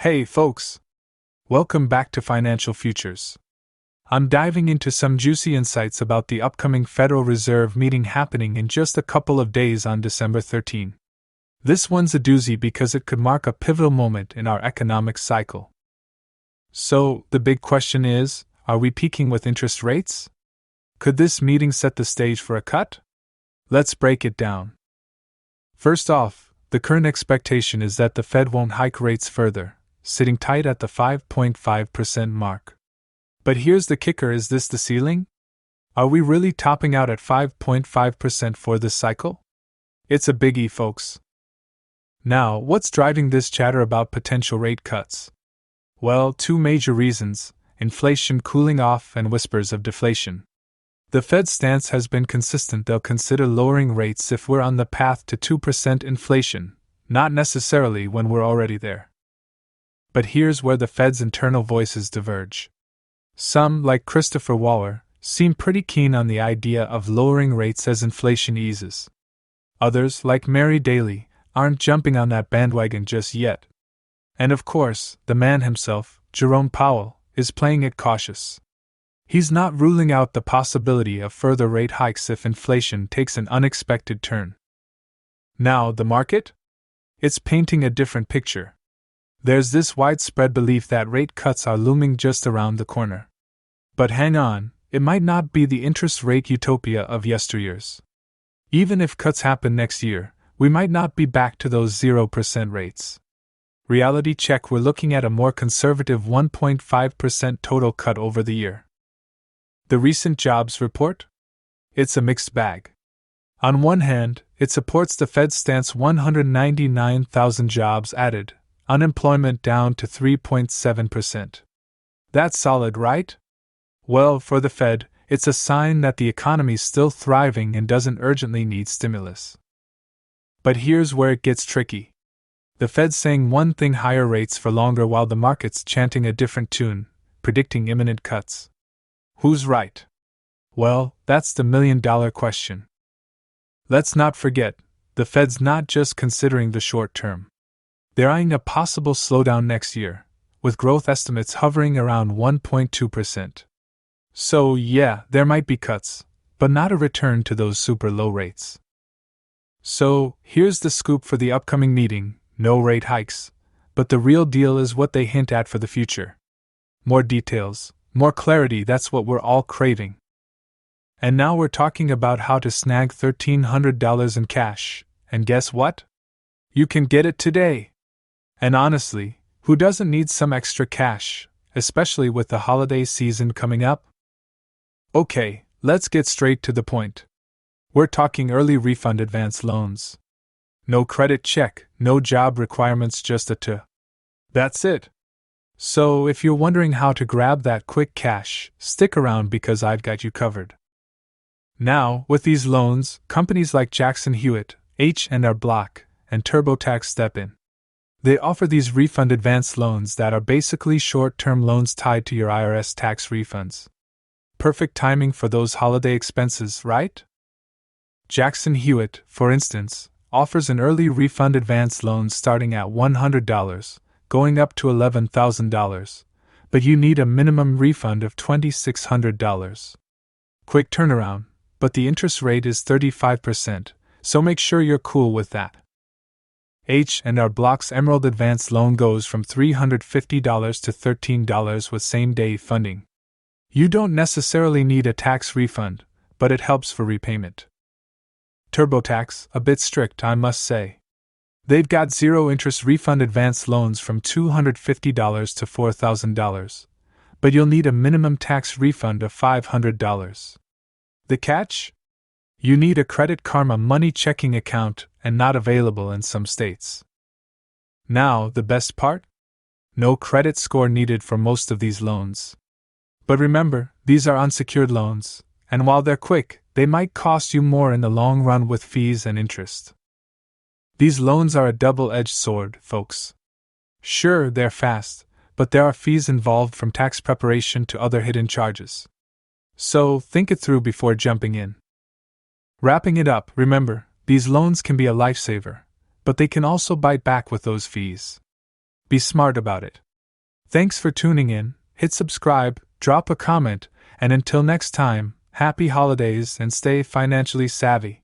Hey folks! Welcome back to Financial Futures. I'm diving into some juicy insights about the upcoming Federal Reserve meeting happening in just a couple of days on December 13. This one's a doozy because it could mark a pivotal moment in our economic cycle. So, the big question is, are we peaking with interest rates? Could this meeting set the stage for a cut? Let's break it down. First off, the current expectation is that the Fed won't hike rates further, sitting tight at the 5.5% mark. But here's the kicker: is this the ceiling? Are we really topping out at 5.5% for this cycle? It's a biggie, folks. Now, what's driving this chatter about potential rate cuts? Well, two major reasons: inflation cooling off and whispers of deflation. The Fed's stance has been consistent. They'll consider lowering rates if we're on the path to 2% inflation, not necessarily when we're already there. But here's where the Fed's internal voices diverge. Some, like Christopher Waller, seem pretty keen on the idea of lowering rates as inflation eases. Others, like Mary Daly, aren't jumping on that bandwagon just yet. And of course, the man himself, Jerome Powell, is playing it cautious. He's not ruling out the possibility of further rate hikes if inflation takes an unexpected turn. Now, the market? It's painting a different picture. There's this widespread belief that rate cuts are looming just around the corner. But hang on, it might not be the interest rate utopia of yesteryears. Even if cuts happen next year, we might not be back to those 0% rates. Reality check: we're looking at a more conservative 1.5% total cut over the year. The recent jobs report? It's a mixed bag. On one hand, it supports the Fed's stance: 199,000 jobs added, unemployment down to 3.7%. That's solid, right? Well, for the Fed, it's a sign that the economy's still thriving and doesn't urgently need stimulus. But here's where it gets tricky. The Fed's saying one thing: higher rates for longer, while the market's chanting a different tune, predicting imminent cuts. Who's right? Well, that's the million-dollar question. Let's not forget, the Fed's not just considering the short term. They're eyeing a possible slowdown next year, with growth estimates hovering around 1.2%. So yeah, there might be cuts, but not a return to those super low rates. So, here's the scoop for the upcoming meeting: no rate hikes, but the real deal is what they hint at for the future. More details, more clarity, that's what we're all craving. And now we're talking about how to snag $1,300 in cash, and guess what? You can get it today! And honestly, who doesn't need some extra cash, especially with the holiday season coming up? Okay, let's get straight to the point. We're talking early refund advance loans. No credit check, no job requirements, just a T. That's it. So if you're wondering how to grab that quick cash, stick around because I've got you covered. Now, with these loans, companies like Jackson Hewitt, H&R Block, and TurboTax step in. They offer these refund advance loans that are basically short-term loans tied to your IRS tax refunds. Perfect timing for those holiday expenses, right? Jackson Hewitt, for instance, offers an early refund advance loan starting at $100, going up to $11,000, but you need a minimum refund of $2,600. Quick turnaround, but the interest rate is 35%, so make sure you're cool with that. H&R Block's Emerald Advance loan goes from $350 to $13 with same-day funding. You don't necessarily need a tax refund, but it helps for repayment. TurboTax, a bit strict, I must say. They've got zero-interest refund advance loans from $250 to $4,000, but you'll need a minimum tax refund of $500. The catch? You need a Credit Karma money checking account, and not available in some states. Now, the best part? No credit score needed for most of these loans. But remember, these are unsecured loans, and while they're quick, they might cost you more in the long run with fees and interest. These loans are a double-edged sword, folks. Sure, they're fast, but there are fees involved, from tax preparation to other hidden charges. So, think it through before jumping in. Wrapping it up, remember, these loans can be a lifesaver, but they can also bite back with those fees. Be smart about it. Thanks for tuning in. Hit subscribe, drop a comment, and until next time, happy holidays and stay financially savvy.